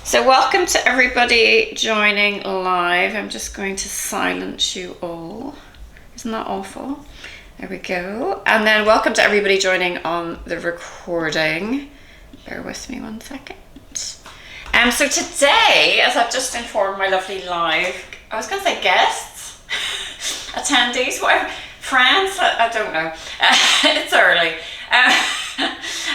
So welcome to everybody joining live. I'm just going to silence you all. Isn't that awful? There we go. And then welcome to everybody joining on the recording. Bear with me one second. So today, as I've just informed my lovely live, I was going to say guests, attendees, whatever, friends, I don't know. It's early.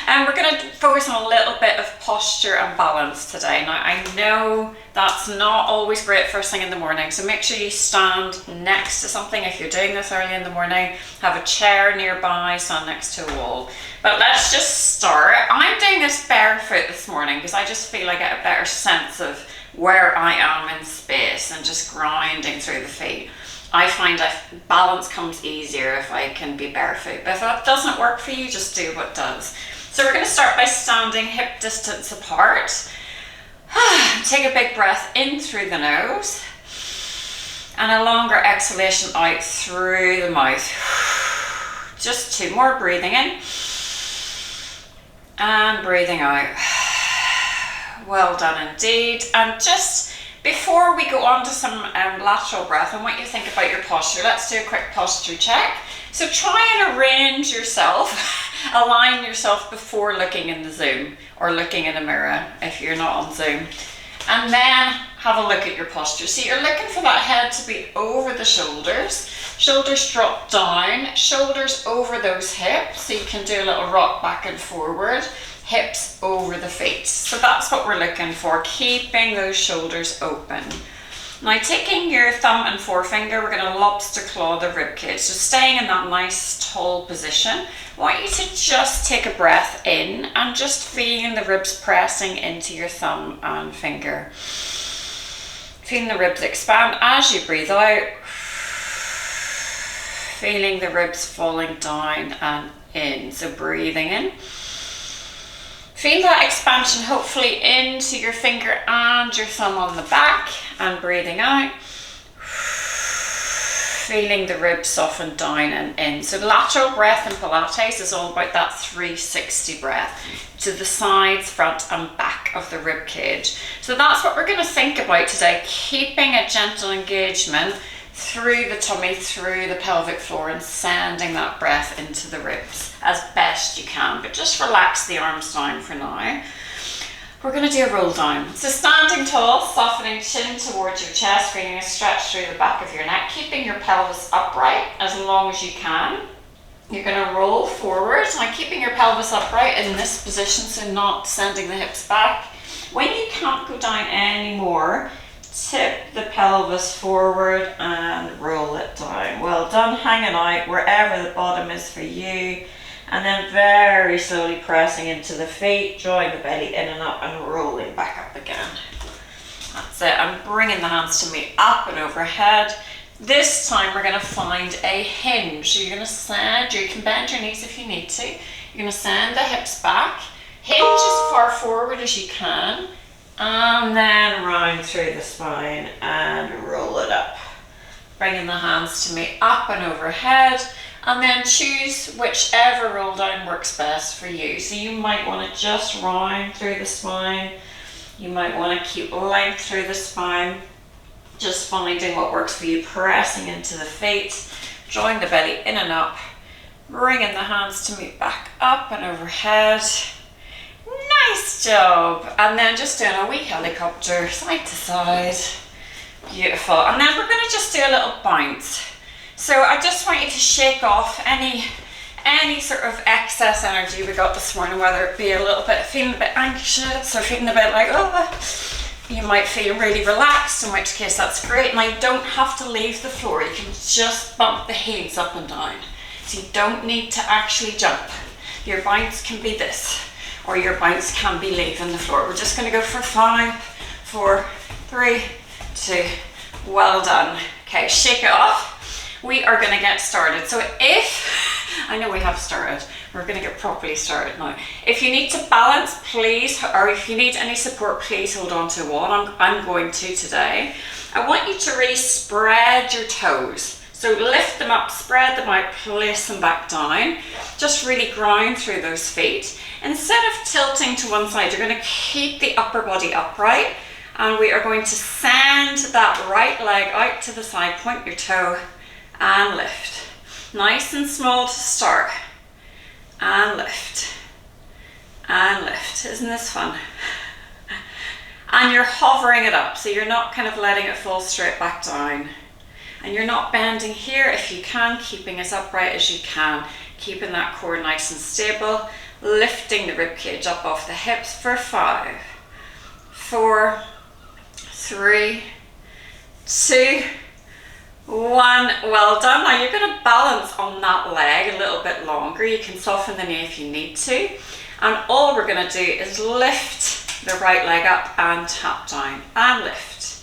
And we're going to focus on a little bit of posture and balance today. Now, I know that's not always great first thing in the morning, so make sure you stand next to something if you're doing this early in the morning. Have a chair nearby, stand next to a wall. But let's just start. I'm doing this barefoot this morning because I just feel I get a better sense of where I am in space and just grinding through the feet. I find that balance comes easier if I can be barefoot. But if that doesn't work for you, just do what does. So we're going to start by standing hip distance apart. Take a big breath in through the nose and a longer exhalation out through the mouth. Just two more, breathing in and breathing out. Well done indeed. And just before we go on to some lateral breath, I want you to think about your posture. Let's do a quick posture check. So try and arrange yourself, align yourself before looking in the Zoom or looking in a mirror if you're not on Zoom. And then have a look at your posture. So you're looking for that head to be over the shoulders. Shoulders drop down, shoulders over those hips. So you can do a little rock back and forward. Hips over the feet. So that's what we're looking for, keeping those shoulders open. Now taking your thumb and forefinger, we're going to lobster claw the rib cage. So staying in that nice tall position, I want you to just take a breath in and just feeling the ribs pressing into your thumb and finger. Feeling the ribs expand as you breathe out. Feeling the ribs falling down and in. So breathing in. Feel that expansion hopefully into your finger and your thumb on the back and breathing out. Feeling the ribs soften down and in. So lateral breath in Pilates is all about that 360 breath to the sides, front and back of the rib cage. So that's what we're going to think about today, keeping a gentle engagement through the tummy, through the pelvic floor and sending that breath into the ribs as best you can, but just relax the arms down for now. We're going to do a roll down. So standing tall, softening chin towards your chest, feeling a stretch through the back of your neck, keeping your pelvis upright as long as you can. You're going to roll forward, now keeping your pelvis upright in this position, so not sending the hips back. When you can't go down anymore, tip the pelvis forward and roll it down. Well done, hanging out wherever the bottom is for you. And then very slowly pressing into the feet, drawing the belly in and up and rolling back up again. That's it. And bringing the hands to meet up and overhead. This time we're going to find a hinge. So you're going to send, you can bend your knees if you need to. You're going to send the hips back. Hinge as far forward as you can. And then round through the spine and roll it up. Bringing the hands to meet up and overhead. And then choose whichever roll down works best for you. So you might want to just round through the spine. You might want to keep length through the spine. Just finding what works for you. Pressing into the feet. Drawing the belly in and up. Bringing the hands to meet back up and overhead. Nice job. And then just doing a wee helicopter side to side. Beautiful. And then we're going to just do a little bounce. So I just want you to shake off any sort of excess energy we got this morning, whether it be a little bit feeling a bit anxious or feeling a bit like, oh, you might feel really relaxed, in which case that's great. Now you don't have to leave the floor. You can just bump the heels up and down. So you don't need to actually jump. Your bounce can be this, or your bounce can be leaving the floor. We're just going to go for 5, 4, 3, 2. Well done. Okay, shake it off. We are going to get started. So I know we have started, we're going to get properly started now. If you need to balance, please, or if you need any support, please hold on to a wall. I'm going to today. I want you to really spread your toes. So lift them up, spread them out, place them back down. Just really ground through those feet. Instead of tilting to one side, you're going to keep the upper body upright, and we are going to send that right leg out to the side, point your toe and lift. Nice and small to start. And lift. And lift. Isn't this fun? And you're hovering it up, so you're not kind of letting it fall straight back down. And you're not bending here if you can, keeping as upright as you can, keeping that core nice and stable, lifting the rib cage up off the hips for 5, 4, 3, 2, 1. Well done. Now you're going to balance on that leg a little bit longer. You can soften the knee if you need to. And all we're going to do is lift the right leg up and tap down and lift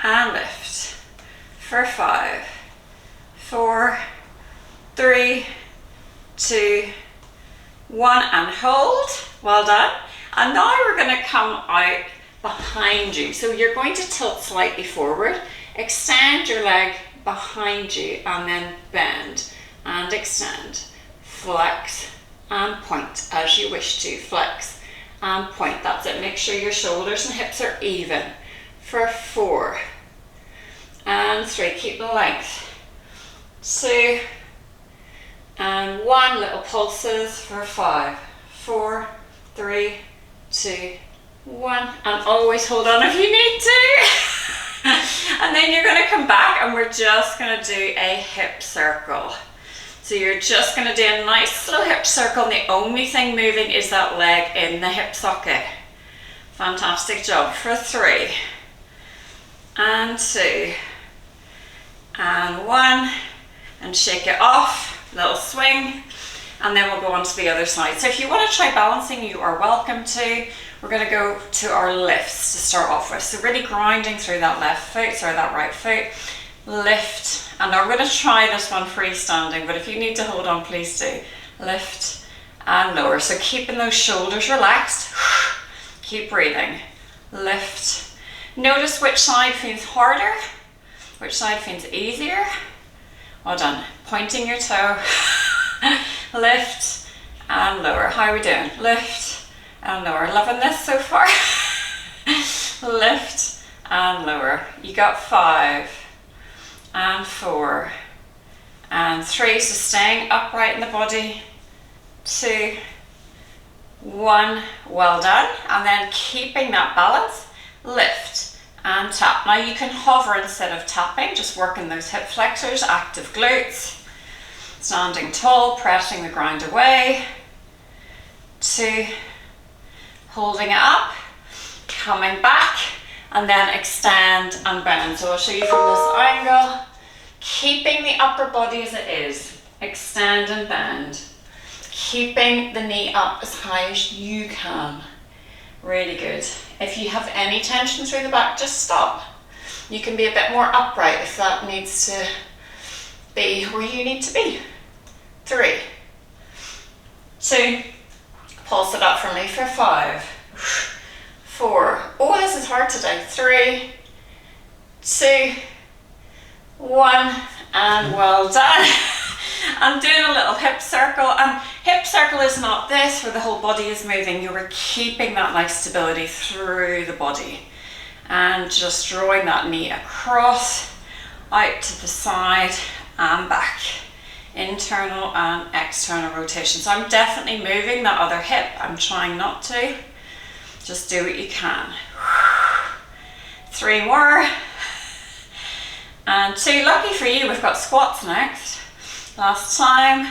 and lift. For 5, 4, 3, 2, 1, and hold. Well done. And now we're going to come out behind you. So you're going to tilt slightly forward, extend your leg behind you, and then bend and extend, flex and point as you wish to. Flex and point. That's it. Make sure your shoulders and hips are even. For 4 and 3, keep the length. 2 and 1, little pulses for 5, 4, 3, 2, 1, and always hold on if you need to. And then you're going to come back and we're just going to do a hip circle. So you're just going to do a nice slow hip circle, and the only thing moving is that leg in the hip socket. Fantastic job. For 3 and 2 and 1, and shake it off, little swing, and then we'll go on to the other side. So if you want to try balancing, you are welcome to. We're going to go to our lifts to start off with. So really grinding through that that right foot, lift, and I'm going to try this one freestanding, but if you need to hold on, please do. Lift and lower. So keeping those shoulders relaxed, keep breathing, lift. Notice which side feels harder, which side feels easier. Well done. Pointing your toe, lift and lower. How are we doing? Lift and lower. Loving this so far. Lift and lower. You got 5 and 4 and 3. So staying upright in the body. 2, 1. Well done. And then keeping that balance, lift and tap. Now you can hover instead of tapping, just working those hip flexors, active glutes. Standing tall, pressing the ground away. 2, holding it up, coming back, and then extend and bend. So I'll show you from this angle. Keeping the upper body as it is, extend and bend. Keeping the knee up as high as you can. Really good. If you have any tension through the back, just stop. You can be a bit more upright if that needs to be where you need to be. 3, 2, pulse it up for me for 5, 4. Oh, this is hard today. 3, 2, 1, and well done. I'm doing a little hip circle, and hip circle is not this where the whole body is moving. You are keeping that nice stability through the body and just drawing that knee across, out to the side and back. Internal and external rotation. So I'm definitely moving that other hip. I'm trying not to. Just do what you can. 3 more. And 2. Lucky for you, we've got squats next. Last time.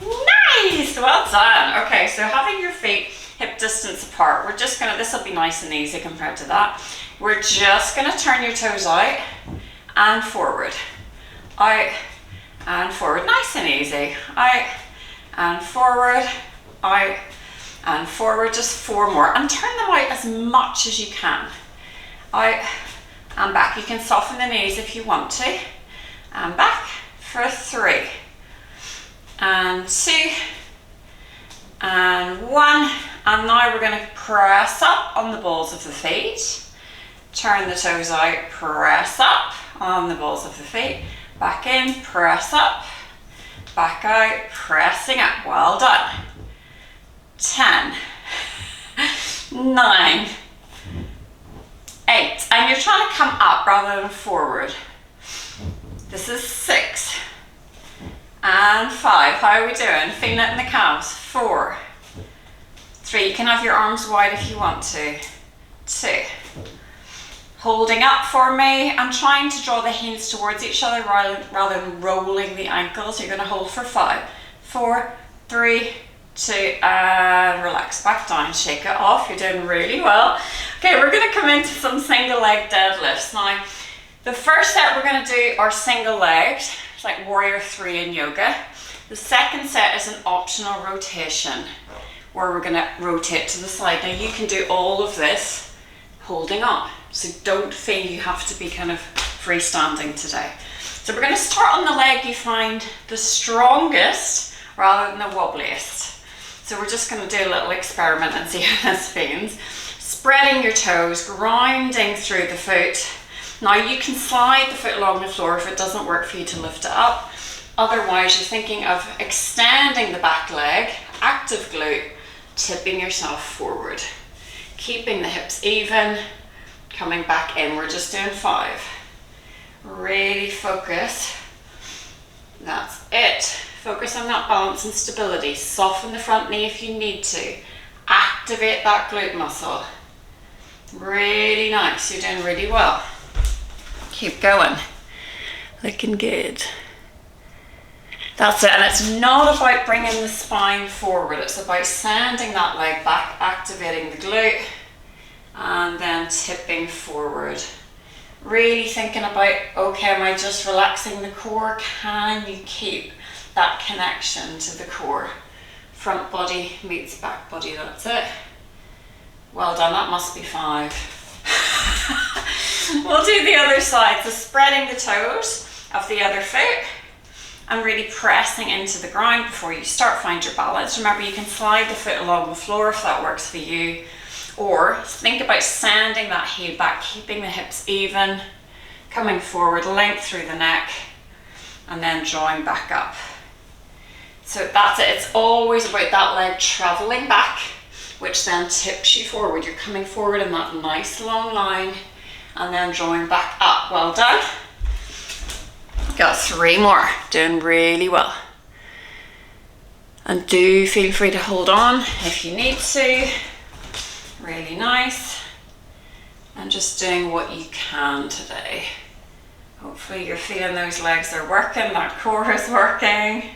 Nice! Well done. Okay, so having your feet hip distance apart, we're just gonna, this will be nice and easy compared to that. We're just gonna turn your toes out and forward. Out and forward. Nice and easy. Out and forward. Out and forward. Just 4 more. And turn them out as much as you can. Out and back. You can soften the knees if you want to. And back for 3. And 2. And 1. And now we're going to press up on the balls of the feet. turn the toes out, press up on the balls of the feet, back in, press up, back out, pressing up. Well done. 10, 9, 8, and you're trying to come up rather than forward. This is 6 and 5. How are we doing? Feeling it in the calves. 4, 3. You can have your arms wide if you want to. 2. Holding up for me and trying to draw the heels towards each other rather than rolling the ankles. You're going to hold for 5, 4, 3, 2, and relax back down. Shake it off. You're doing really well. Okay, we're going to come into some single leg deadlifts. Now, the first set we're going to do are single legged. It's like warrior 3 in yoga. The second set is an optional rotation where we're going to rotate to the side. Now, you can do all of this holding on. So don't feel you have to be kind of freestanding today. So we're going to start on the leg you find the strongest rather than the wobbliest. So we're just going to do a little experiment and see how this feels. Spreading your toes, grounding through the foot. Now you can slide the foot along the floor if it doesn't work for you to lift it up. Otherwise you're thinking of extending the back leg, active glute, tipping yourself forward. Keeping the hips even. Coming back in, we're just doing 5. Really focus. That's it. Focus on that balance and stability. Soften the front knee if you need to. Activate that glute muscle. Really nice. You're doing really well. Keep going. Looking good. That's it. And it's not about bringing the spine forward. It's about sending that leg back, activating the glute, and then tipping forward. Really thinking about, okay, am I just relaxing the core? Can you keep that connection to the core? Front body meets back body, that's it. Well done, that must be 5. We'll do the other side. So spreading the toes of the other foot and really pressing into the ground before you start. Find your balance. Remember, you can slide the foot along the floor if that works for you. Or think about sending that heel back, keeping the hips even, coming forward, length through the neck, and then drawing back up. So that's it. It's always about that leg traveling back, which then tips you forward. You're coming forward in that nice long line, and then drawing back up. Well done. Got 3 more. Doing really well. And do feel free to hold on if you need to. Really nice. And just doing what you can today. Hopefully you're feeling those legs are working, that core is working.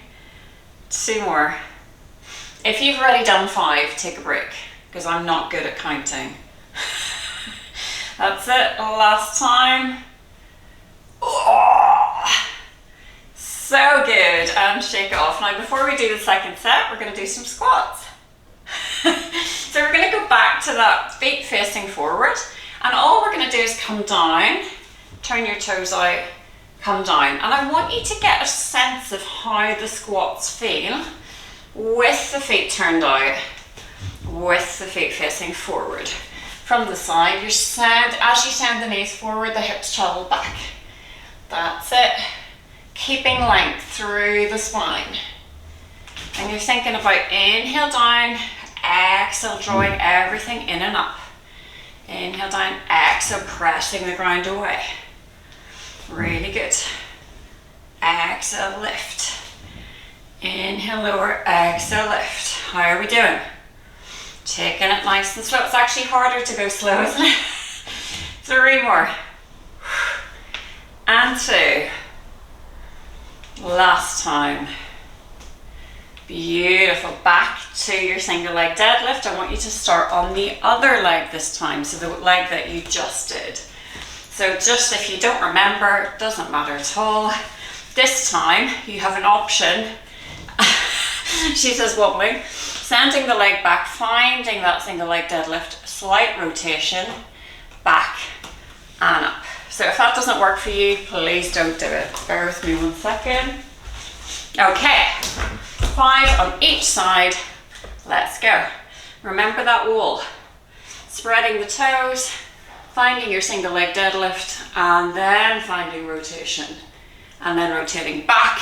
2 more. If you've already done 5, take a break, because I'm not good at counting. That's it, last time. Oh, so good, and shake it off. Now before we do the second set, we're going to do some squats. So we're going to go back to that feet facing forward, and all we're going to do is come down, turn your toes out, come down, and I want you to get a sense of how the squats feel with the feet turned out, with the feet facing forward. From the side, as you send the knees forward, the hips travel back. That's it. Keeping length through the spine. And you're thinking about inhale down, exhale, drawing everything in and up. Inhale down, exhale, pressing the ground away. Really good. Exhale, lift. Inhale, lower, exhale, lift. How are we doing? Taking it nice and slow. It's actually harder to go slow, isn't it? 3 more. And 2. Last time. Beautiful. Back to your single leg deadlift. I want you to start on the other leg this time, so the leg that you just did. So just if you don't remember, it doesn't matter at all. This time you have an option. She says wobbling. Sending the leg back, finding that single leg deadlift, slight rotation, back and up. So if that doesn't work for you, please don't do it. Bear with me 1 second. Okay, 5 on each side. Let's go. Remember that wall. Spreading the toes, finding your single leg deadlift, and then finding rotation, and then rotating back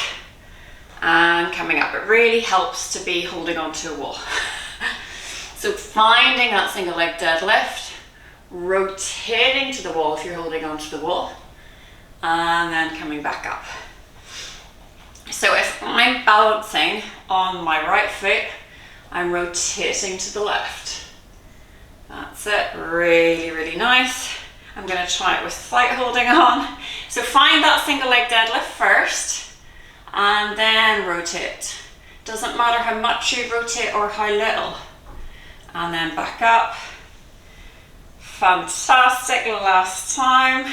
and coming up. It really helps to be holding onto a wall. So finding that single leg deadlift, rotating to the wall if you're holding onto the wall, and then coming back up. So if I'm balancing on my right foot, I'm rotating to the left. That's it, really, really nice. I'm gonna try it with slight holding on. So find that single leg deadlift first, and then rotate. Doesn't matter how much you rotate or how little. And then back up. Fantastic, last time.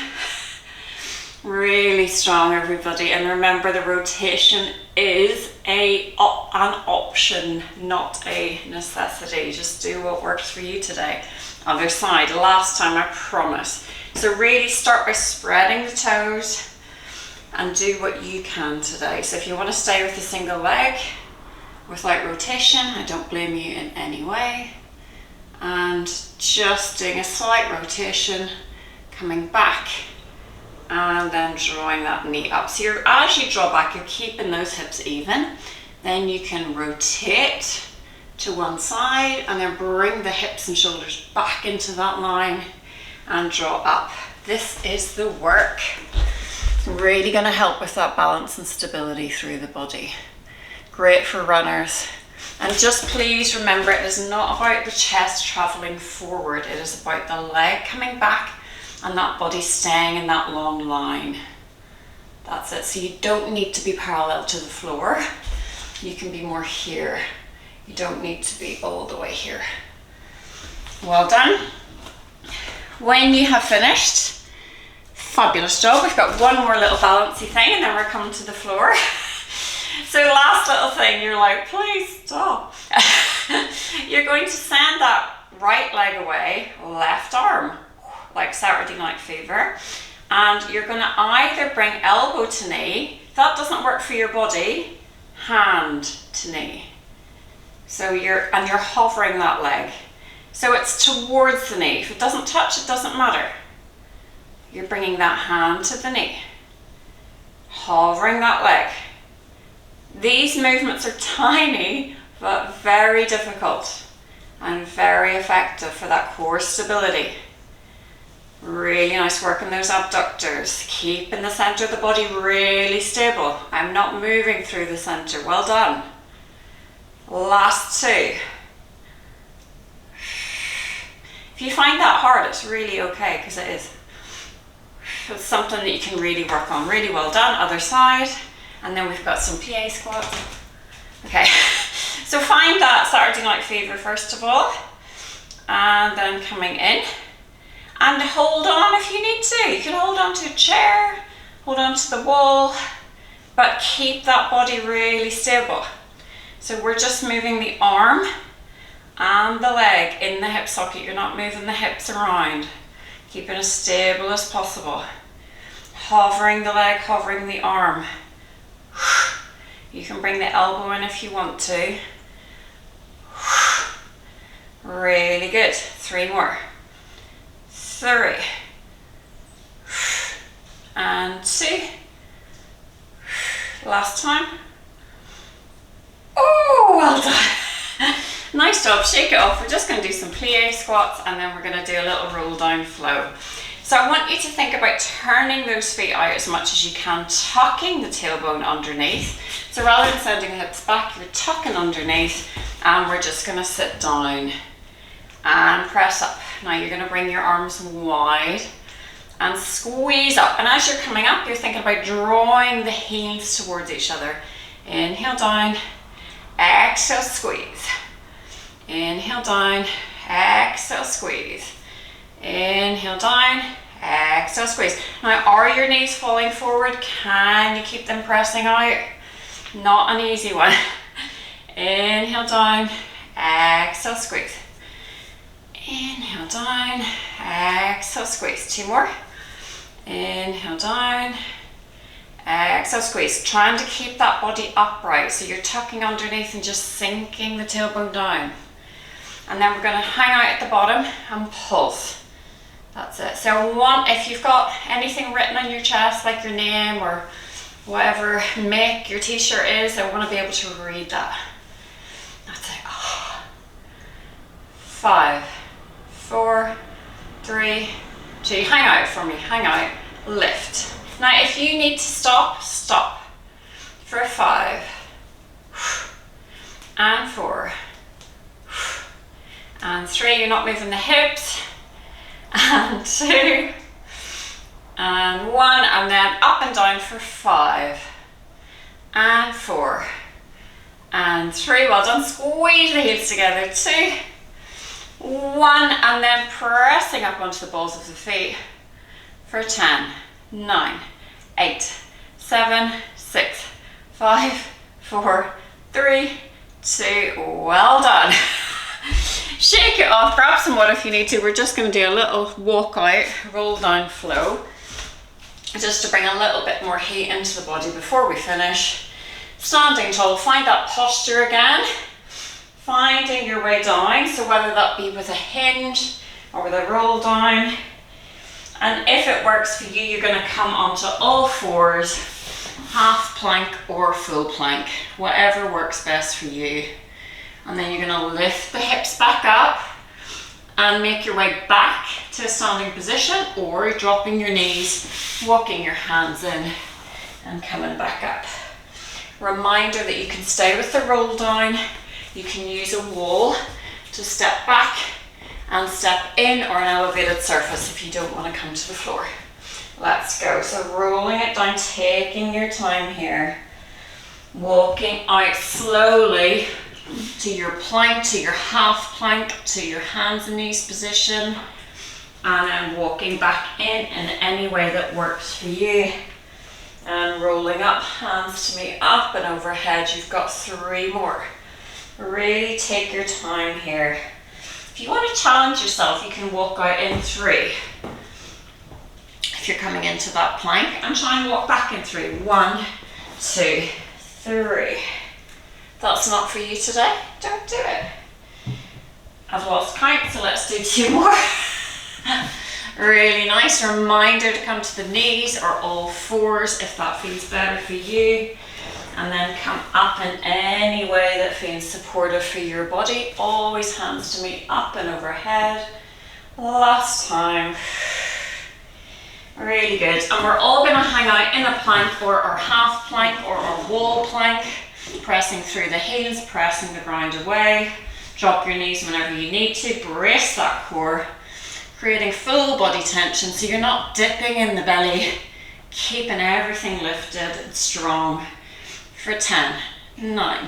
Really strong, everybody. And remember, the rotation is an option, not a necessity. Just do what works for you today. Other side, last time, I promise. So really start by spreading the toes and do what you can today. So if you want to stay with a single leg without rotation, I don't blame you in any way. And just doing a slight rotation, coming back, and then drawing that knee up. So as you draw back, you're keeping those hips even. Then you can rotate to one side and then bring the hips and shoulders back into that line and draw up. This is the work. Really going to help with that balance and stability through the body. Great for runners. And just please remember, it is not about the chest traveling forward. It is about the leg coming back and that body staying in that long line. That's it. So you don't need to be parallel to the floor. You can be more here. You don't need to be all the way here. Well done. When you have finished, fabulous job. We've got one more little balancy thing and then we're coming to the floor. So last little thing, you're like, please stop. You're going to send that right leg away, left arm, like Saturday Night Fever. And you're going to either bring elbow to knee. If that doesn't work for your body, hand to knee. So you're hovering that leg. So it's towards the knee. If it doesn't touch, it doesn't matter. You're bringing that hand to the knee. Hovering that leg. These movements are tiny, but very difficult and very effective for that core stability. Really nice work in those abductors. Keeping the center of the body really stable. I'm not moving through the center. Well done. Last two. If you find that hard, it's really okay, because it is. It's something that you can really work on. Really well done. Other side. And then we've got some PA squats. Okay, so find that Saturday Night Fever first of all, and then coming in, and hold on if you need to. You can hold on to a chair, hold on to the wall, but keep that body really stable. So we're just moving the arm and the leg in the hip socket. You're not moving the hips around. Keeping as stable as possible. Hovering the leg, hovering the arm. You can bring the elbow in if you want to. Really good. Three more. Three. And two. Last time. Oh, well done. Nice job. Shake it off. We're just going to do some plie squats and then we're going to do a little roll down flow. So I want you to think about turning those feet out as much as you can, tucking the tailbone underneath. So rather than sending the hips back, you're tucking underneath, and we're just going to sit down and press up. Now you're going to bring your arms wide and squeeze up. And as you're coming up, you're thinking about drawing the heels towards each other. Inhale down, exhale squeeze. Inhale down, exhale squeeze. Inhale down, exhale squeeze. Now, are your knees falling forward? Can you keep them pressing out? Not an easy one. Inhale down, exhale squeeze. Inhale down, exhale squeeze. Two more. Inhale down, exhale squeeze. Trying to keep that body upright, so you're tucking underneath and just sinking the tailbone down. And then we're going to hang out at the bottom and pulse. That's it. So if you've got anything written on your chest, like your name or whatever make your t-shirt is, I want to be able to read that. That's it. 5, 4, 3, 2. Hang out for me. Hang out. Lift. Now, if you need to stop, stop. For 5, and 4, and 3. You're not moving the hips. And 2, and 1, and then up and down for 5, and 4, and 3. Well done. Squeeze the heels together. 2, 1, and then pressing up onto the balls of the feet for 10, 9, 8, 7, 6, 5, 4, 3, 2. Well done. Shake it off, grab some water if you need to. We're just going to do a little walk out, roll down flow, just to bring a little bit more heat into the body before we finish. Standing tall, find that posture again, finding your way down, so whether that be with a hinge or with a roll down. And if it works for you, you're going to come onto all fours, half plank or full plank, whatever works best for you. And then you're going to lift the hips back up and make your way back to a standing position, or dropping your knees, walking your hands in and coming back up. Reminder that you can stay with the roll down. You can use a wall to step back and step in, or an elevated surface if you don't want to come to the floor. Let's go. So rolling it down, taking your time here, walking out slowly to your plank, to your half plank, to your hands and knees position, and then walking back in any way that works for you, and rolling up, hands to meet up and overhead. You've got 3 more. Really take your time here. If you want to challenge yourself, you can walk out in 3 if you're coming into that plank, and try and walk back in 3. 1, 2, 3. That's not for you today, don't do it. I've lost count, so let's do 2 more. Really nice. Reminder to come to the knees or all fours if that feels better for you. And then come up in any way that feels supportive for your body. Always hands to meet up and overhead. Last time. Really good. And we're all going to hang out in a plank or our half plank or our wall plank. Pressing through the heels, pressing the ground away. Drop your knees whenever you need to. Brace that core, creating full body tension so you're not dipping in the belly, keeping everything lifted and strong for 10, 9,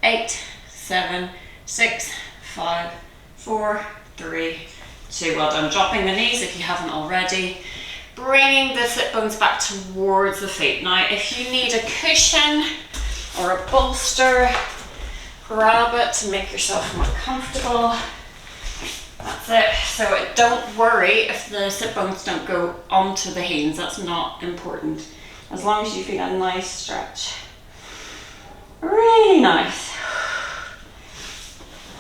8, 7, 6, 5, 4, 3, 2. Well done. Dropping the knees if you haven't already. Bringing the sit bones back towards the feet. Now, if you need a cushion or a bolster, grab it to make yourself more comfortable. That's it. So don't worry if the sit bones don't go onto the heels. That's not important. As long as you feel a nice stretch. Really nice.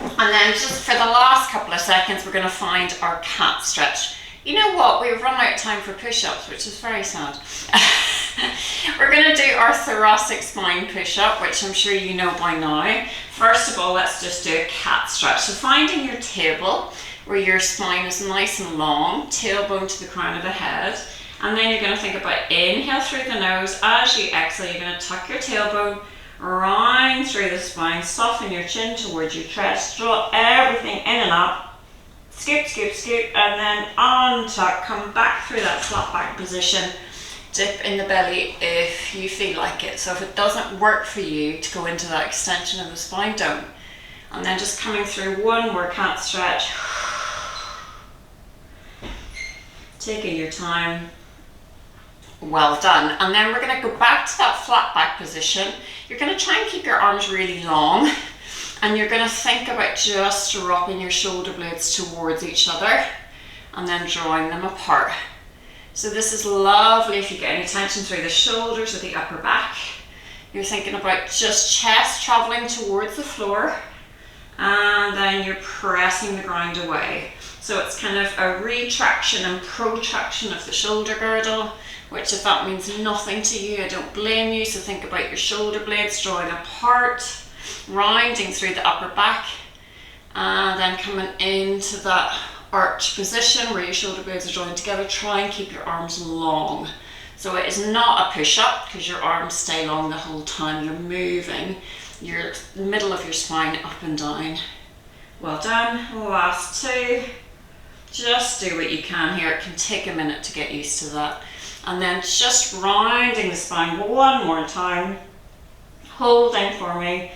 And then just for the last couple of seconds, we're going to find our cat stretch. You know what? We've run out of time for push-ups, which is very sad. We're going to do our thoracic spine push-up, which I'm sure you know by now. First of all, let's just do a cat stretch. So finding your table where your spine is nice and long, tailbone to the crown of the head. And then you're going to think about inhale through the nose. As you exhale, you're going to tuck your tailbone round through the spine, soften your chin towards your chest, draw everything in and up. Scoop, scoop, scoop, and then untuck, come back through that flat back position. Dip in the belly if you feel like it. So if it doesn't work for you to go into that extension of the spine, don't. And then just coming through one more cat stretch. Taking your time. Well done. And then we're going to go back to that flat back position. You're going to try and keep your arms really long. And you're going to think about just dropping your shoulder blades towards each other and then drawing them apart. So this is lovely if you get any tension through the shoulders or the upper back. You're thinking about just chest traveling towards the floor, and then you're pressing the ground away. So it's kind of a retraction and protraction of the shoulder girdle, which if that means nothing to you, I don't blame you. So think about your shoulder blades drawing apart, rounding through the upper back, and then coming into that arch position where your shoulder blades are joined together. Try and keep your arms long. So it is not a push-up because your arms stay long the whole time. You're moving your middle of your spine up and down. Well done. Last two. Just do what you can here. It can take a minute to get used to that. And then just rounding the spine one more time. Holding for me.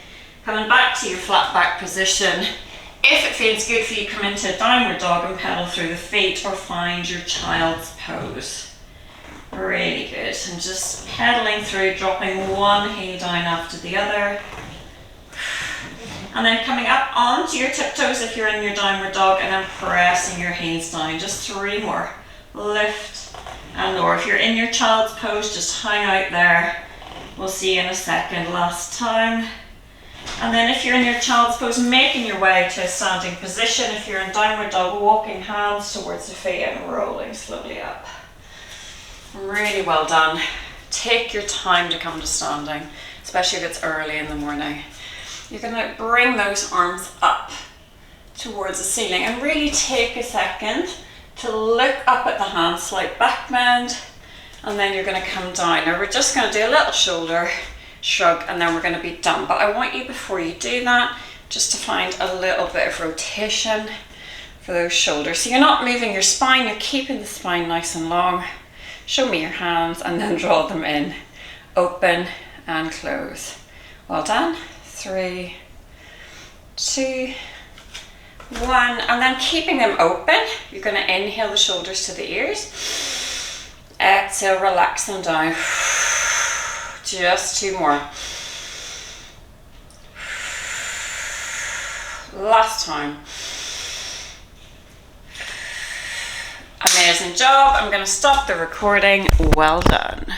Coming back to your flat back position. If it feels good for you, come into a downward dog and pedal through the feet, or find your child's pose. Really good. And just pedaling through, dropping one heel down after the other. And then coming up onto your tiptoes if you're in your downward dog, and then pressing your heels down. Just 3 more. Lift and lower. If you're in your child's pose, just hang out there. We'll see you in a second. Last time. And then if you're in your child's pose, making your way to a standing position. If you're in downward dog, walking hands towards the feet and rolling slowly up. Really well done. Take your time to come to standing, especially if it's early in the morning. You're going to bring those arms up towards the ceiling and really take a second to look up at the hands, slight back bend, and then you're going to come down. Now we're just going to do a little shoulder shrug and then we're going to be done. But I want you, before you do that, just to find a little bit of rotation for those shoulders. So you're not moving your spine, you're keeping the spine nice and long. Show me your hands and then draw them in. Open and close. Well done. 3, 2, 1. And then keeping them open, you're going to inhale the shoulders to the ears. Exhale, relax them down. Just 2 more. Last time. Amazing job. I'm going to stop the recording. Well done.